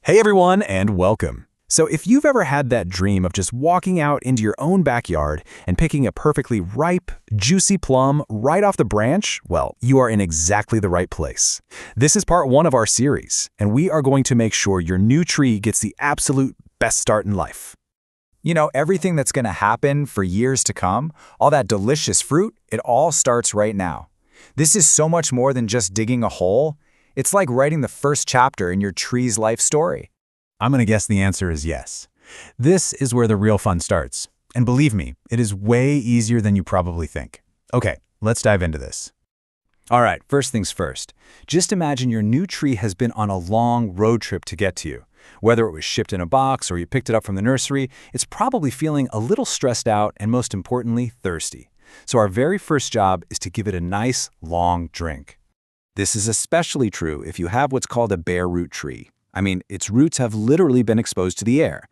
Hey everyone, and welcome. So if you've ever had that dream of just walking out into your own backyard and picking a perfectly ripe, juicy plum right off the branch, well, you are in exactly the right place. This is part 1 of our series, and we are going to make sure your new tree gets the absolute best start in life. You know, everything that's going to happen for years to come, all that delicious fruit, it all starts right now. This is so much more than just digging a hole. It's like writing the first chapter in your tree's life story. I'm going to guess the answer is yes. This is where the real fun starts. And believe me, it is way easier than you probably think. Okay, let's dive into this. All right, first things first. Just imagine your new tree has been on a long road trip to get to you. Whether it was shipped in a box or you picked it up from the nursery, it's probably feeling a little stressed out and, most importantly, thirsty. So our very first job is to give it a nice, long drink. This is especially true if you have what's called a bare root tree. I mean, its roots have literally been exposed to the air.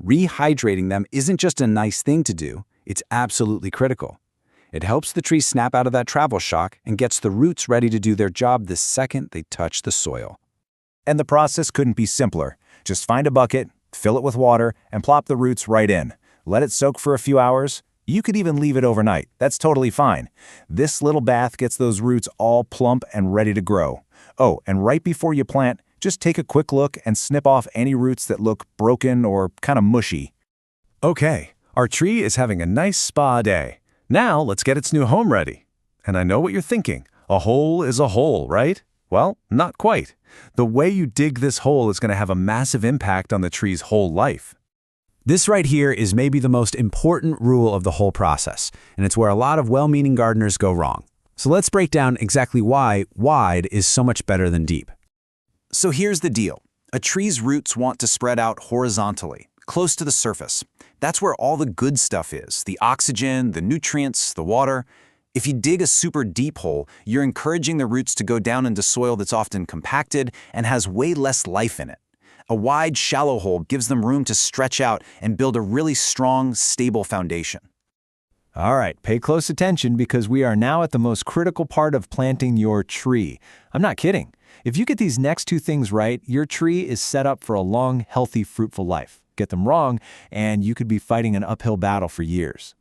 Rehydrating them isn't just a nice thing to do, it's absolutely critical. It helps the tree snap out of that travel shock and gets the roots ready to do their job the second they touch the soil. And the process couldn't be simpler. Just find a bucket, fill it with water, and plop the roots right in. Let it soak for a few hours. You could even leave it overnight. That's totally fine. This little bath gets those roots all plump and ready to grow. Oh, and right before you plant, just take a quick look and snip off any roots that look broken or kind of mushy. Okay, our tree is having a nice spa day. Now let's get its new home ready. And I know what you're thinking. A hole is a hole, right? Well, not quite. The way you dig this hole is going to have a massive impact on the tree's whole life. This right here is maybe the most important rule of the whole process, and it's where a lot of well-meaning gardeners go wrong. So let's break down exactly why wide is so much better than deep. So here's the deal. A tree's roots want to spread out horizontally, close to the surface. That's where all the good stuff is, the oxygen, the nutrients, the water. If you dig a super deep hole, you're encouraging the roots to go down into soil that's often compacted and has way less life in it. A wide, shallow hole gives them room to stretch out and build a really strong, stable foundation. All right, pay close attention because we are now at the most critical part of planting your tree. I'm not kidding. If you get these next 2 things right, your tree is set up for a long, healthy, fruitful life. Get them wrong, and you could be fighting an uphill battle for years.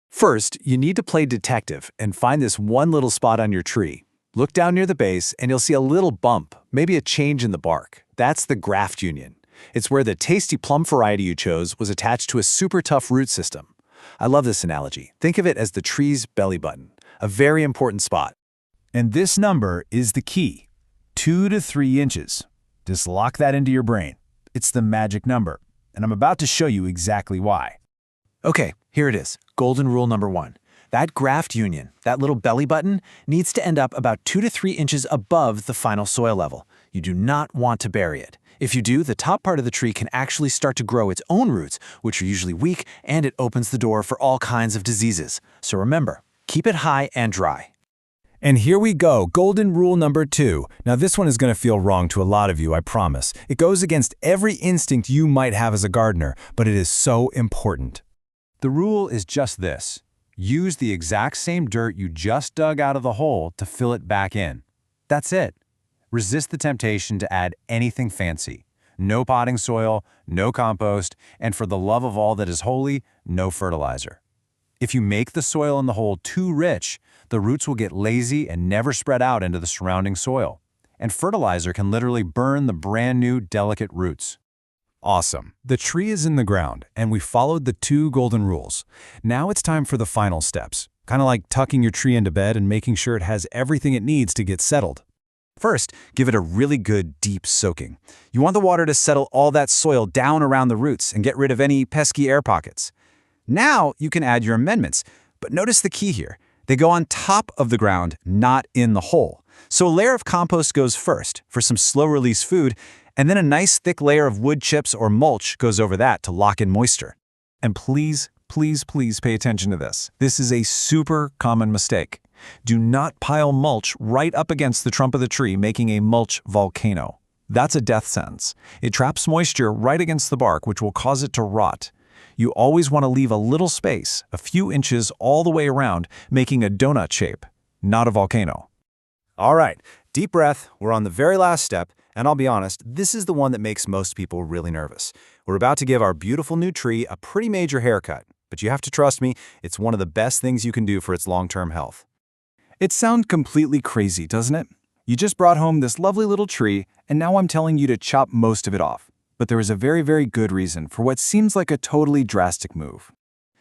First, you need to play detective and find this one little spot on your tree. Look down near the base, and you'll see a little bump, maybe a change in the bark. That's the Graft Union. It's where the tasty plum variety you chose was attached to a super tough root system. I love this analogy. Think of it as the tree's belly button, a very important spot. And this number is the key, 2 to 3 inches. Just lock that into your brain. It's the magic number, and I'm about to show you exactly why. Okay, here it is. Golden rule number 1. That graft union, that little belly button, needs to end up about 2 to 3 inches above the final soil level. You do not want to bury it. If you do, the top part of the tree can actually start to grow its own roots, which are usually weak, and it opens the door for all kinds of diseases. So remember, keep it high and dry. And here we go, golden rule number 2. Now this one is going to feel wrong to a lot of you, I promise. It goes against every instinct you might have as a gardener, but it is so important. The rule is just this. Use the exact same dirt you just dug out of the hole to fill it back in. That's it. Resist the temptation to add anything fancy. No potting soil, no compost, and for the love of all that is holy, no fertilizer. If you make the soil in the hole too rich, the roots will get lazy and never spread out into the surrounding soil. And fertilizer can literally burn the brand new, delicate roots. Awesome. The tree is in the ground, and we followed the 2 golden rules. Now it's time for the final steps, kind of like tucking your tree into bed and making sure it has everything it needs to get settled. First, give it a really good deep soaking. You want the water to settle all that soil down around the roots and get rid of any pesky air pockets. Now you can add your amendments, but notice the key here. They go on top of the ground, not in the hole. So a layer of compost goes first for some slow-release food, and then a nice thick layer of wood chips or mulch goes over that to lock in moisture. And please, please, please pay attention to this. This is a super common mistake. Do not pile mulch right up against the trunk of the tree, making a mulch volcano. That's a death sentence. It traps moisture right against the bark, which will cause it to rot. You always want to leave a little space, a few inches all the way around, making a donut shape, not a volcano. All right, deep breath. We're on the very last step, And I'll be honest, this is the one that makes most people really nervous. We're about to give our beautiful new tree a pretty major haircut, but you have to trust me, it's one of the best things you can do for its long-term health. It sounds completely crazy, doesn't it? You just brought home this lovely little tree, and now I'm telling you to chop most of it off. But there is a very, very good reason for what seems like a totally drastic move.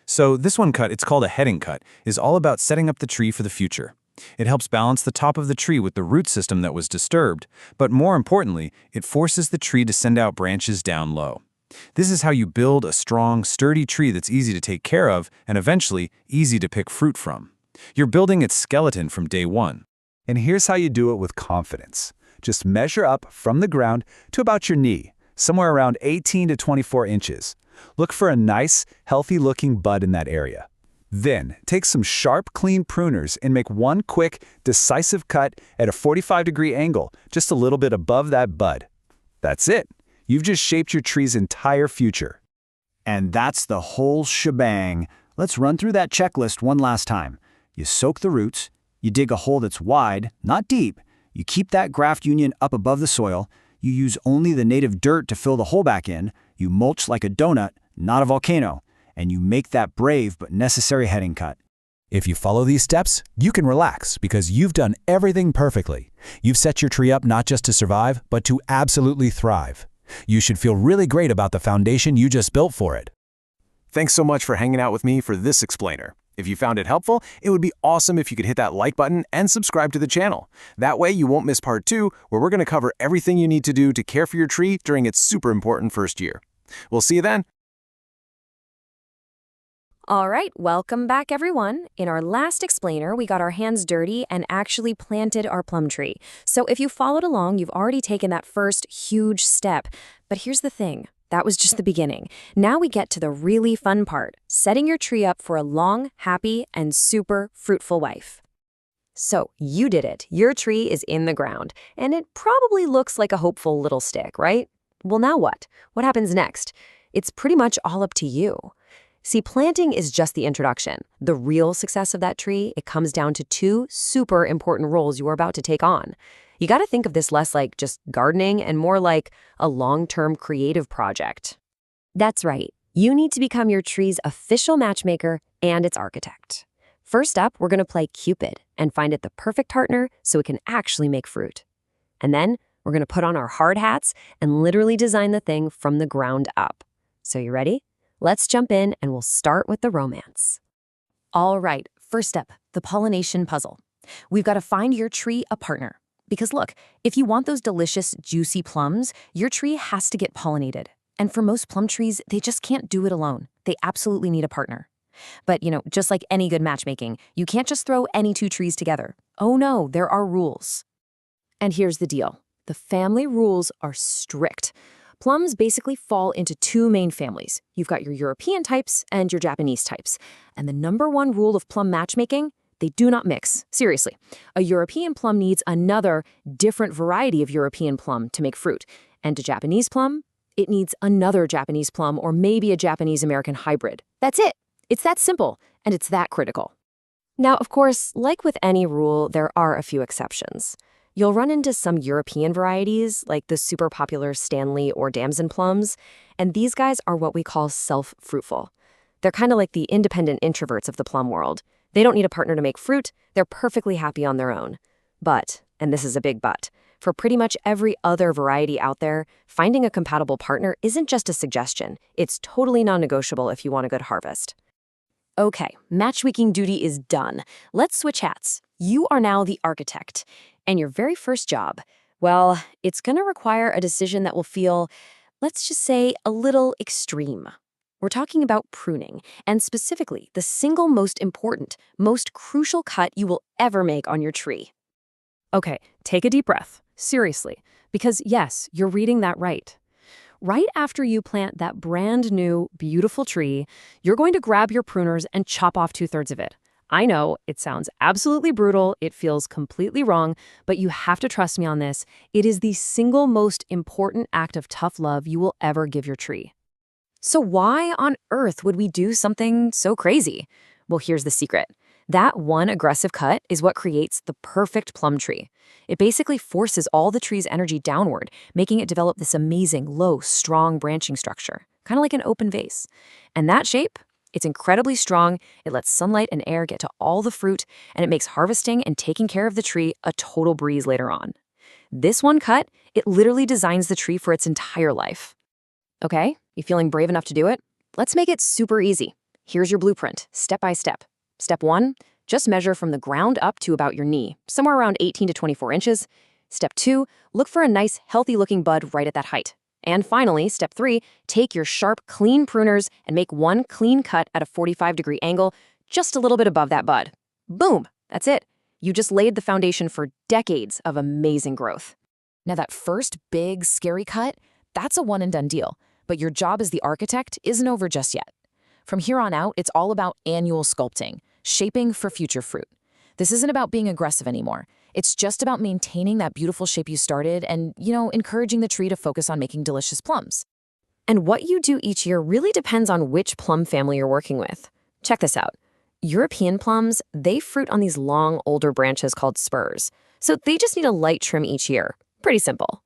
So this one cut, it's called a heading cut, is all about setting up the tree for the future. It helps balance the top of the tree with the root system that was disturbed, but more importantly, it forces the tree to send out branches down low. This is how you build a strong, sturdy tree that's easy to take care of and eventually easy to pick fruit from. You're building its skeleton from day one. And here's how you do it with confidence. Just measure up from the ground to about your knee, somewhere around 18 to 24 inches. Look for a nice, healthy-looking bud in that area. Then, take some sharp, clean pruners and make one quick, decisive cut at a 45-degree angle, just a little bit above that bud. That's it. You've just shaped your tree's entire future. And that's the whole shebang. Let's run through that checklist one last time. You soak the roots, you dig a hole that's wide, not deep, you keep that graft union up above the soil, you use only the native dirt to fill the hole back in, you mulch like a donut, not a volcano, and you make that brave but necessary heading cut. If you follow these steps, you can relax because you've done everything perfectly. You've set your tree up not just to survive, but to absolutely thrive. You should feel really great about the foundation you just built for it. Thanks so much for hanging out with me for this explainer. If you found it helpful, it would be awesome if you could hit that like button and subscribe to the channel. That way you won't miss part 2, where we're going to cover everything you need to do to care for your tree during its super important first year. We'll see you then. All right, welcome back, everyone. In our last explainer, we got our hands dirty and actually planted our plum tree. So if you followed along, you've already taken that first huge step. But here's the thing. That was just the beginning. Now we get to the really fun part, setting your tree up for a long, happy, and super fruitful life. So you did it. Your tree is in the ground, and it probably looks like a hopeful little stick, right? Well, now what? What happens next? It's pretty much all up to you. See, planting is just the introduction. The real success of that tree, it comes down to 2 super important roles you are about to take on. You got to think of this less like just gardening and more like a long-term creative project. That's right. You need to become your tree's official matchmaker and its architect. First up, we're going to play Cupid and find it the perfect partner so it can actually make fruit. And then we're going to put on our hard hats and literally design the thing from the ground up. So you ready? Let's jump in and we'll start with the romance. All right, first up, the pollination puzzle. We've got to find your tree a partner. Because look, if you want those delicious, juicy plums, your tree has to get pollinated. And for most plum trees, they just can't do it alone. They absolutely need a partner. But, just like any good matchmaking, you can't just throw any 2 trees together. Oh no, there are rules. And here's the deal. The family rules are strict. Plums basically fall into 2 main families. You've got your European types and your Japanese types. And the #1 rule of plum matchmaking, they do not mix. Seriously. A European plum needs another, different variety of European plum to make fruit. And a Japanese plum, it needs another Japanese plum or maybe a Japanese-American hybrid. That's it. It's that simple, and it's that critical. Now, of course, like with any rule, there are a few exceptions. You'll run into some European varieties, like the super popular Stanley or Damson plums, and these guys are what we call self-fruitful. They're kind of like the independent introverts of the plum world. They don't need a partner to make fruit, they're perfectly happy on their own. But, and this is a big but, for pretty much every other variety out there, finding a compatible partner isn't just a suggestion, it's totally non-negotiable if you want a good harvest. Okay, matchmaking duty is done. Let's switch hats. You are now the architect. And your very first job, well, it's going to require a decision that will feel, let's just say, a little extreme. We're talking about pruning, and specifically the single most important, most crucial cut you will ever make on your tree. Okay, take a deep breath, seriously, because yes, you're reading that right. Right after you plant that brand new, beautiful tree, you're going to grab your pruners and chop off 2/3 of it. I know, it sounds absolutely brutal, it feels completely wrong, but you have to trust me on this. It is the single most important act of tough love you will ever give your tree. So why on earth would we do something so crazy? Well, here's the secret. That one aggressive cut is what creates the perfect plum tree. It basically forces all the tree's energy downward, making it develop this amazing, low, strong branching structure, kind of like an open vase. And that shape, it's incredibly strong, it lets sunlight and air get to all the fruit, and it makes harvesting and taking care of the tree a total breeze later on. This one cut, it literally designs the tree for its entire life. Okay, you feeling brave enough to do it? Let's make it super easy. Here's your blueprint, step by step. Step 1, just measure from the ground up to about your knee, somewhere around 18 to 24 inches. Step 2, look for a nice, healthy-looking bud right at that height. And finally, step 3, take your sharp, clean pruners and make one clean cut at a 45-degree angle, just a little bit above that bud. Boom! That's it. You just laid the foundation for decades of amazing growth. Now that first big, scary cut, that's a one-and-done deal. But your job as the architect isn't over just yet. From here on out, it's all about annual sculpting, shaping for future fruit. This isn't about being aggressive anymore. It's just about maintaining that beautiful shape you started and, encouraging the tree to focus on making delicious plums. And what you do each year really depends on which plum family you're working with. Check this out. European plums, they fruit on these long, older branches called spurs. So they just need a light trim each year. Pretty simple.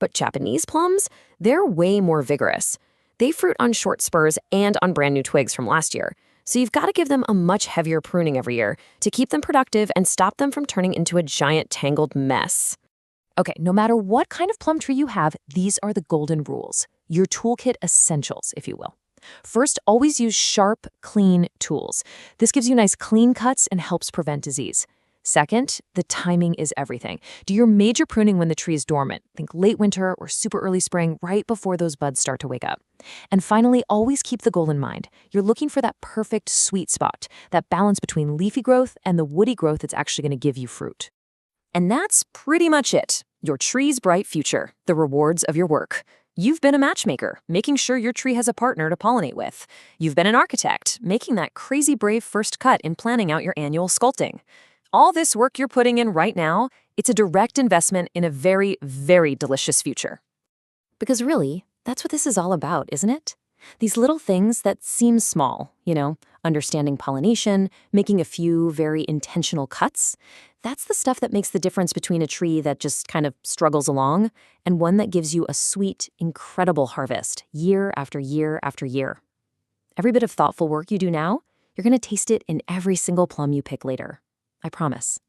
But Japanese plums, they're way more vigorous. They fruit on short spurs and on brand new twigs from last year. So you've got to give them a much heavier pruning every year to keep them productive and stop them from turning into a giant tangled mess. Okay, no matter what kind of plum tree you have, these are the golden rules. Your toolkit essentials, if you will. First, always use sharp, clean tools. This gives you nice clean cuts and helps prevent disease. Second, the timing is everything. Do your major pruning when the tree is dormant. Think late winter or super early spring, right before those buds start to wake up. And finally, always keep the goal in mind. You're looking for that perfect sweet spot, that balance between leafy growth and the woody growth that's actually going to give you fruit. And that's pretty much it. Your tree's bright future, the rewards of your work. You've been a matchmaker, making sure your tree has a partner to pollinate with. You've been an architect, making that crazy brave first cut in planning out your annual sculpting. All this work you're putting in right now, it's a direct investment in a very, very delicious future. Because really, that's what this is all about, isn't it? These little things that seem small, understanding pollination, making a few very intentional cuts. That's the stuff that makes the difference between a tree that just kind of struggles along and one that gives you a sweet, incredible harvest year after year after year. Every bit of thoughtful work you do now, you're going to taste it in every single plum you pick later. I promise.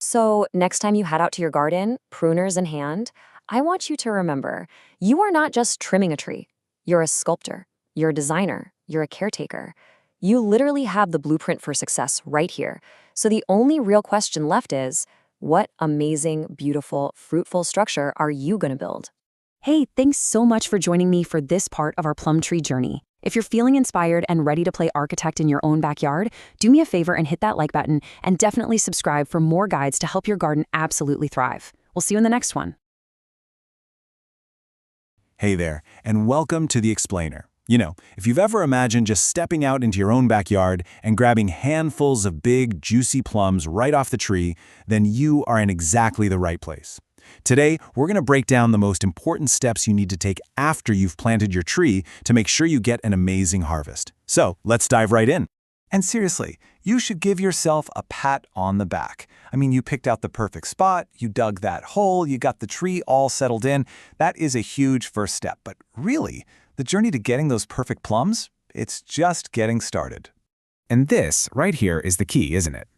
So next time you head out to your garden, pruners in hand, I want you to remember, you are not just trimming a tree. You're a sculptor. You're a designer. You're a caretaker. You literally have the blueprint for success right here. So the only real question left is, what amazing, beautiful, fruitful structure are you going to build? Hey, thanks so much for joining me for this part of our plum tree journey. If you're feeling inspired and ready to play architect in your own backyard, do me a favor and hit that like button and definitely subscribe for more guides to help your garden absolutely thrive. We'll see you in the next one. Hey there, and welcome to The Explainer. If you've ever imagined just stepping out into your own backyard and grabbing handfuls of big, juicy plums right off the tree, then you are in exactly the right place. Today, we're going to break down the most important steps you need to take after you've planted your tree to make sure you get an amazing harvest. So, let's dive right in. And seriously, you should give yourself a pat on the back. You picked out the perfect spot, you dug that hole, you got the tree all settled in. That is a huge first step, but really, the journey to getting those perfect plums, it's just getting started. And this right here is the key, isn't it?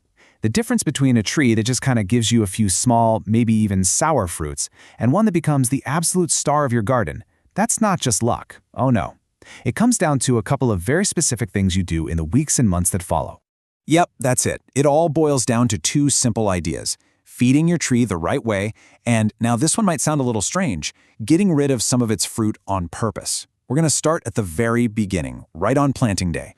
The difference between a tree that just kind of gives you a few small, maybe even sour fruits, and one that becomes the absolute star of your garden, that's not just luck. Oh no. It comes down to a couple of very specific things you do in the weeks and months that follow. Yep, that's it. It all boils down to two simple ideas: feeding your tree the right way, and now this one might sound a little strange, getting rid of some of its fruit on purpose. We're going to start at the very beginning, right on planting day.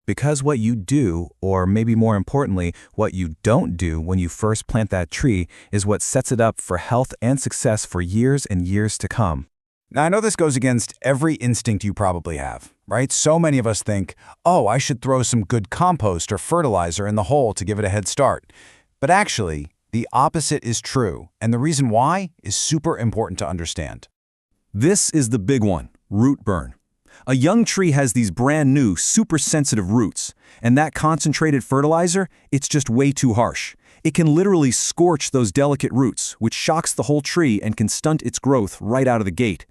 Because what you do, or maybe more importantly, what you don't do when you first plant that tree, is what sets it up for health and success for years and years to come. Now, I know this goes against every instinct you probably have, right? So many of us think, oh, I should throw some good compost or fertilizer in the hole to give it a head start. But actually, the opposite is true, and the reason why is super important to understand. This is the big one, root burn. A young tree has these brand new, super sensitive roots, and that concentrated fertilizer, it's just way too harsh. It can literally scorch those delicate roots, which shocks the whole tree and can stunt its growth right out of the gate.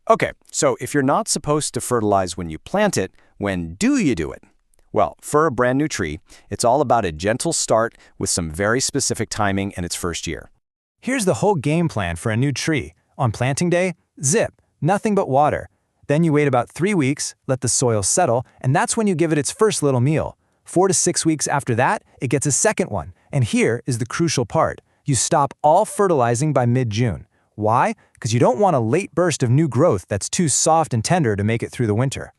Okay, so if you're not supposed to fertilize when you plant it, when do you do it? Well, for a brand new tree, it's all about a gentle start with some very specific timing in its first year. Here's the whole game plan for a new tree. On planting day, zip, nothing but water. Then you wait about 3 weeks, let the soil settle, and that's when you give it its first little meal. 4 to 6 weeks after that, it gets a second one. And here is the crucial part. You stop all fertilizing by mid-June. Why? Because you don't want a late burst of new growth that's too soft and tender to make it through the winter.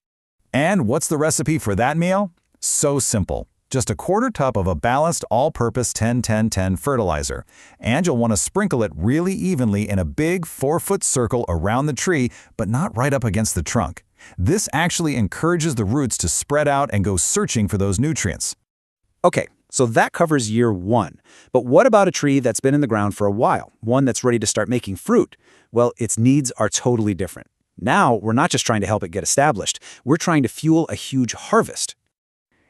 And what's the recipe for that meal? So simple. Just a quarter cup of a balanced all-purpose 10-10-10 fertilizer. And you'll want to sprinkle it really evenly in a big 4-foot circle around the tree, but not right up against the trunk. This actually encourages the roots to spread out and go searching for those nutrients. Okay, so that covers year 1. But what about a tree that's been in the ground for a while, one that's ready to start making fruit? Well, its needs are totally different. Now, we're not just trying to help it get established, we're trying to fuel a huge harvest.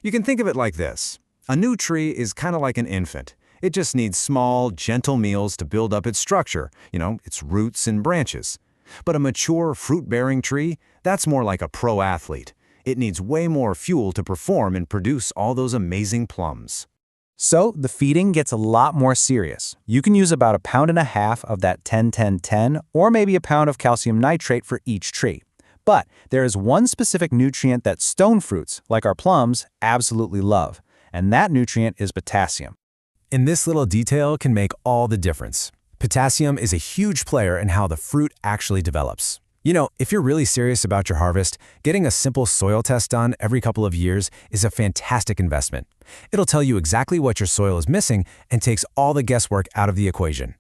You can think of it like this. A new tree is kind of like an infant. It just needs small, gentle meals to build up its structure, its roots and branches. But a mature, fruit-bearing tree, that's more like a pro athlete. It needs way more fuel to perform and produce all those amazing plums. So the feeding gets a lot more serious. You can use about 1.5 pounds of that 10-10-10 or maybe 1 pound of calcium nitrate for each tree. But there is one specific nutrient that stone fruits, like our plums, absolutely love, and that nutrient is potassium. And this little detail can make all the difference. Potassium is a huge player in how the fruit actually develops. If you're really serious about your harvest, getting a simple soil test done every couple of years is a fantastic investment. It'll tell you exactly what your soil is missing and takes all the guesswork out of the equation.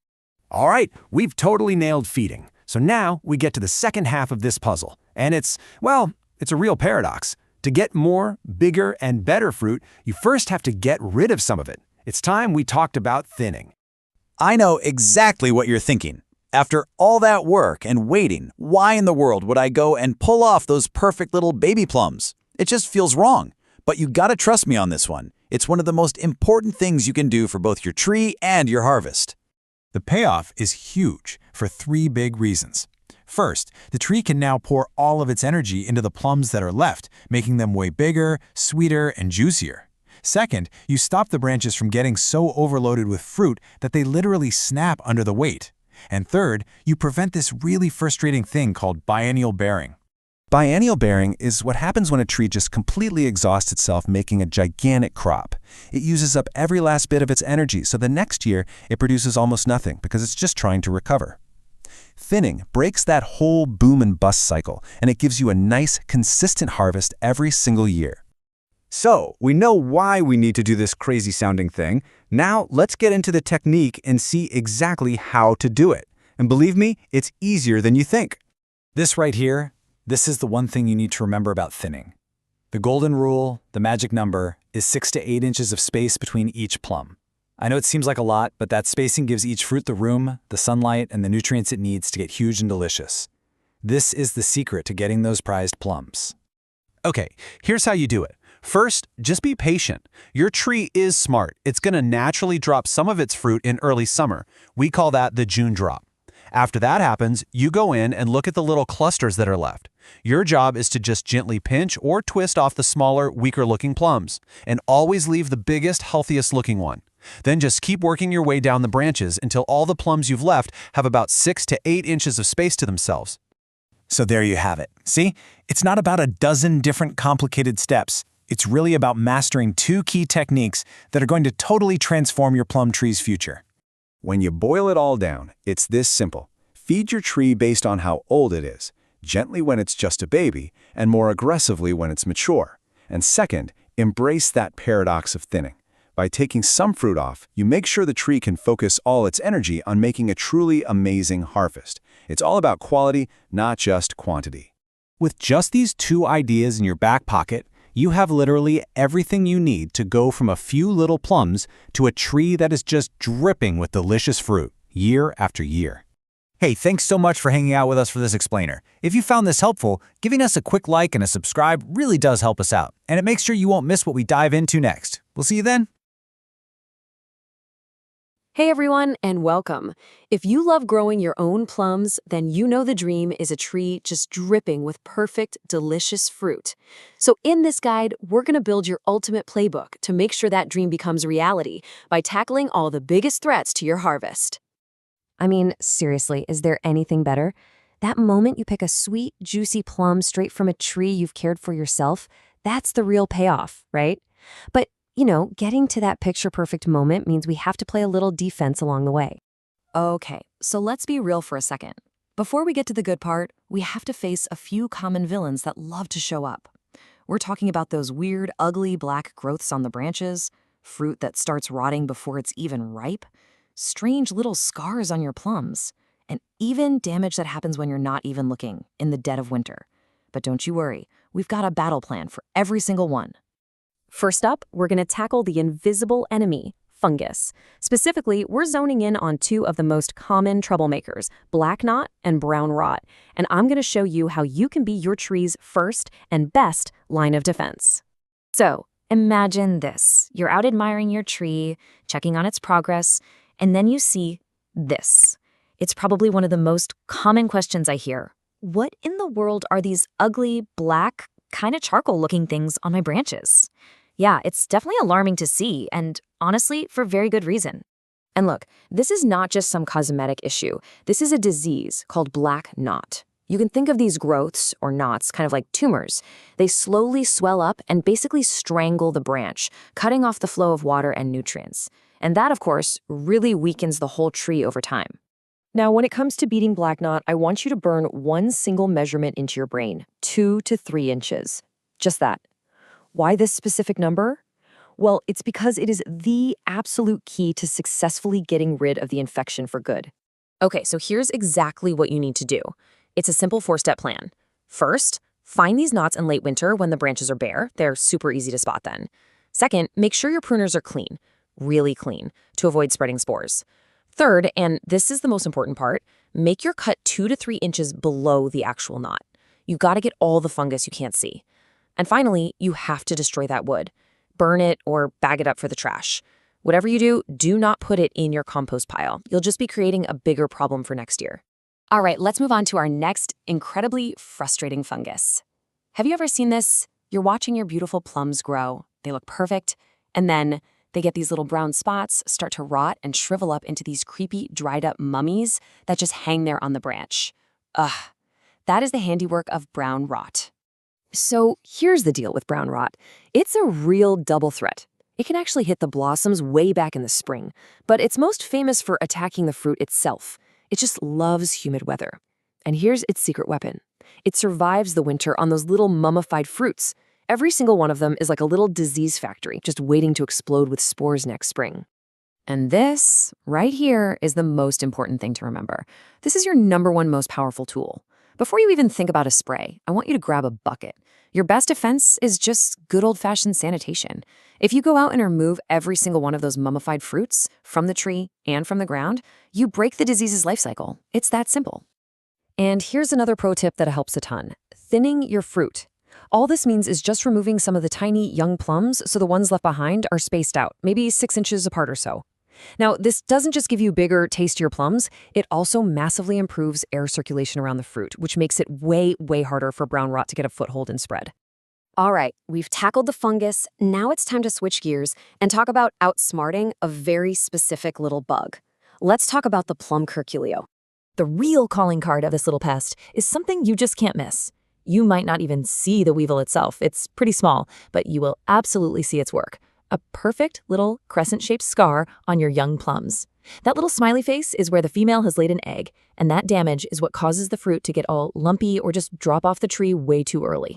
All right, we've totally nailed feeding. So now we get to the second half of this puzzle. And it's a real paradox. To get more, bigger, and better fruit, you first have to get rid of some of it. It's time we talked about thinning. I know exactly what you're thinking. After all that work and waiting, why in the world would I go and pull off those perfect little baby plums? It just feels wrong. But you gotta trust me on this one. It's one of the most important things you can do for both your tree and your harvest. The payoff is huge for 3 big reasons. First, the tree can now pour all of its energy into the plums that are left, making them way bigger, sweeter, and juicier. Second, you stop the branches from getting so overloaded with fruit that they literally snap under the weight. And third, you prevent this really frustrating thing called biennial bearing. Biennial bearing is what happens when a tree just completely exhausts itself making a gigantic crop. It uses up every last bit of its energy, so the next year it produces almost nothing because it's just trying to recover. Thinning breaks that whole boom and bust cycle, and it gives you a nice, consistent harvest every single year. So, we know why we need to do this crazy-sounding thing. Now, let's get into the technique and see exactly how to do it. And believe me, it's easier than you think. This right here, this is the one thing you need to remember about thinning. The golden rule, the magic number, is 6 to 8 inches of space between each plum. I know it seems like a lot, but that spacing gives each fruit the room, the sunlight, and the nutrients it needs to get huge and delicious. This is the secret to getting those prized plums. Okay, here's how you do it. First, just be patient. Your tree is smart. It's going to naturally drop some of its fruit in early summer. We call that the June drop. After that happens, you go in and look at the little clusters that are left. Your job is to just gently pinch or twist off the smaller, weaker-looking plums, and always leave the biggest, healthiest-looking one. Then just keep working your way down the branches until all the plums you've left have about 6 to 8 inches of space to themselves. So there you have it. See? It's not about a dozen different complicated steps. It's really about mastering 2 key techniques that are going to totally transform your plum tree's future. When you boil it all down, it's this simple. Feed your tree based on how old it is, gently when it's just a baby, and more aggressively when it's mature. And second, embrace that paradox of thinning. By taking some fruit off, you make sure the tree can focus all its energy on making a truly amazing harvest. It's all about quality, not just quantity. With just these 2 ideas in your back pocket, you have literally everything you need to go from a few little plums to a tree that is just dripping with delicious fruit, year after year. Hey, thanks so much for hanging out with us for this explainer. If you found this helpful, giving us a quick like and a subscribe really does help us out, and it makes sure you won't miss what we dive into next. We'll see you then. Hey everyone, and welcome. If you love growing your own plums, then you know the dream is a tree just dripping with perfect, delicious fruit. So in this guide, we're going to build your ultimate playbook to make sure that dream becomes reality by tackling all the biggest threats to your harvest. I mean, seriously, is there anything better? That moment you pick a sweet, juicy plum straight from a tree you've cared for yourself, that's the real payoff, right? But getting to that picture-perfect moment means we have to play a little defense along the way. Okay, so let's be real for a second. Before we get to the good part, we have to face a few common villains that love to show up. We're talking about those weird, ugly black growths on the branches, fruit that starts rotting before it's even ripe, strange little scars on your plums, and even damage that happens when you're not even looking in the dead of winter. But don't you worry, we've got a battle plan for every single one. First up, we're going to tackle the invisible enemy, fungus. Specifically, we're zoning in on two of the most common troublemakers, black knot and brown rot, and I'm going to show you how you can be your tree's first and best line of defense. So, imagine this. You're out admiring your tree, checking on its progress, and then you see this. It's probably one of the most common questions I hear. What in the world are these ugly, black, kind of charcoal-looking things on my branches? Yeah, it's definitely alarming to see, and honestly, for very good reason. And look, this is not just some cosmetic issue. This is a disease called black knot. You can think of these growths, or knots, kind of like tumors. They slowly swell up and basically strangle the branch, cutting off the flow of water and nutrients. And that, of course, really weakens the whole tree over time. Now, when it comes to beating black knot, I want you to burn one single measurement into your brain, 2 to 3 inches. Just that. Why this specific number? Well, it's because it is the absolute key to successfully getting rid of the infection for good. Okay, so here's exactly what you need to do. It's a simple 4-step plan. First, find these knots in late winter when the branches are bare. They're super easy to spot then. Second, make sure your pruners are clean, really clean, to avoid spreading spores. Third, and this is the most important part, make your cut 2 to 3 inches below the actual knot. You gotta get all the fungus you can't see. And finally, you have to destroy that wood. Burn it or bag it up for the trash. Whatever you do, do not put it in your compost pile. You'll just be creating a bigger problem for next year. All right, let's move on to our next incredibly frustrating fungus. Have you ever seen this? You're watching your beautiful plums grow. They look perfect. And then they get these little brown spots, start to rot and shrivel up into these creepy, dried up mummies that just hang there on the branch. Ugh, that is the handiwork of brown rot. So here's the deal with brown rot. It's a real double threat. It can actually hit the blossoms way back in the spring, but it's most famous for attacking the fruit itself. It just loves humid weather. And here's its secret weapon. It survives the winter on those little mummified fruits. Every single one of them is like a little disease factory, just waiting to explode with spores next spring. And this, right here, is the most important thing to remember. This is your #1 most powerful tool. Before you even think about a spray, I want you to grab a bucket. Your best defense is just good old-fashioned sanitation. If you go out and remove every single one of those mummified fruits from the tree and from the ground, you break the disease's life cycle. It's that simple. And here's another pro tip that helps a ton. Thinning your fruit. All this means is just removing some of the tiny young plums so the ones left behind are spaced out, maybe 6 inches apart or so. Now, this doesn't just give you bigger, tastier plums, it also massively improves air circulation around the fruit, which makes it way, way harder for brown rot to get a foothold and spread. All right, we've tackled the fungus. Now it's time to switch gears and talk about outsmarting a very specific little bug. Let's talk about the plum curculio. The real calling card of this little pest is something you just can't miss. You might not even see the weevil itself. It's pretty small, but you will absolutely see its work. A perfect little crescent-shaped scar on your young plums. That little smiley face is where the female has laid an egg, and that damage is what causes the fruit to get all lumpy or just drop off the tree way too early.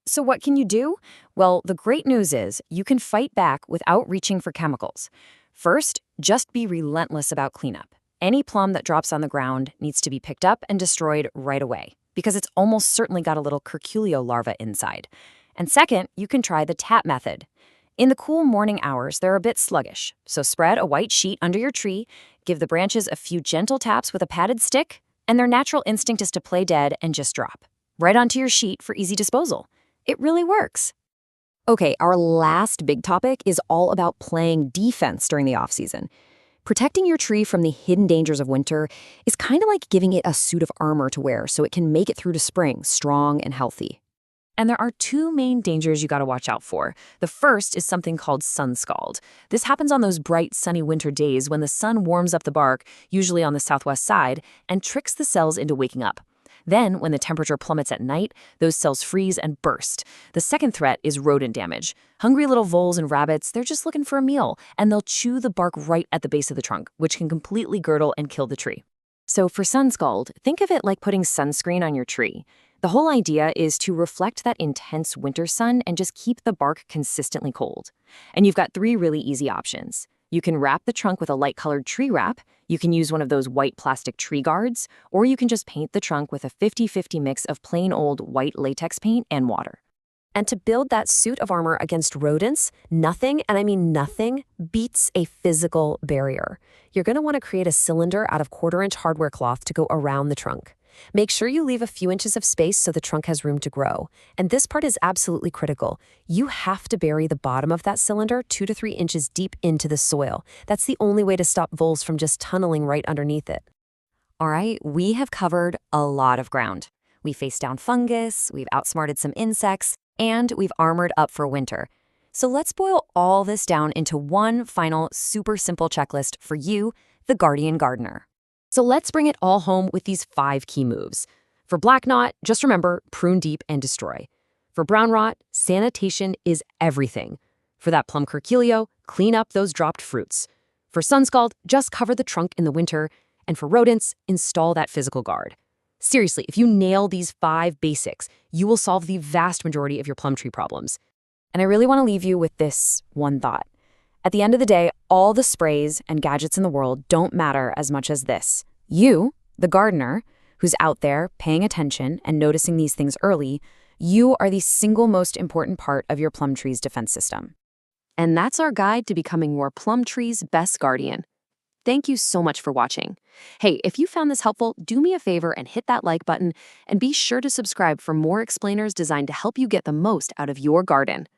So what can you do? Well, the great news is you can fight back without reaching for chemicals. First, just be relentless about cleanup. Any plum that drops on the ground needs to be picked up and destroyed right away, because it's almost certainly got a little curculio larva inside. And second, you can try the tap method. In the cool morning hours, they're a bit sluggish, so spread a white sheet under your tree, give the branches a few gentle taps with a padded stick, And their natural instinct is to play dead and just drop right onto your sheet for easy disposal. It really works. Okay, our last big topic is all about playing defense during the off-season. Protecting your tree from the hidden dangers of winter is kind of like giving it a suit of armor to wear so it can make it through to spring strong and healthy. And there are two main dangers you gotta watch out for. The first is something called sun scald. This happens on those bright, sunny winter days when the sun warms up the bark, usually on the southwest side, and tricks the cells into waking up. Then, when the temperature plummets at night, those cells freeze and burst. The second threat is rodent damage. Hungry little voles and rabbits, they're just looking for a meal, and they'll chew the bark right at the base of the trunk, which can completely girdle and kill the tree. So for sun scald, think of it like putting sunscreen on your tree. The whole idea is to reflect that intense winter sun and just keep the bark consistently cold. And you've got three really easy options. You can wrap the trunk with a light-colored tree wrap, you can use one of those white plastic tree guards, or you can just paint the trunk with a 50-50 mix of plain old white latex paint and water. And to build that suit of armor against rodents, nothing, and I mean nothing, beats a physical barrier. You're going to want to create a cylinder out of 1/4-inch hardware cloth to go around the trunk. Make sure you leave a few inches of space so the trunk has room to grow. And this part is absolutely critical. You have to bury the bottom of that cylinder 2 to 3 inches deep into the soil. That's the only way to stop voles from just tunneling right underneath it. All right, we have covered a lot of ground. We faced down fungus, we've outsmarted some insects, and we've armored up for winter. So let's boil all this down into one final super simple checklist for you, the Guardian Gardener. So let's bring it all home with these 5 key moves. For black knot, just remember, prune deep and destroy. For brown rot, sanitation is everything. For that plum curculio, clean up those dropped fruits. For sun scald, just cover the trunk in the winter. And for rodents, install that physical guard. Seriously, if you nail these 5 basics, you will solve the vast majority of your plum tree problems. And I really want to leave you with this one thought. At the end of the day, all the sprays and gadgets in the world don't matter as much as this. You, the gardener, who's out there paying attention and noticing these things early, you are the single most important part of your plum tree's defense system. And that's our guide to becoming your plum tree's best guardian. Thank you so much for watching. Hey, if you found this helpful, do me a favor and hit that like button, and be sure to subscribe for more explainers designed to help you get the most out of your garden.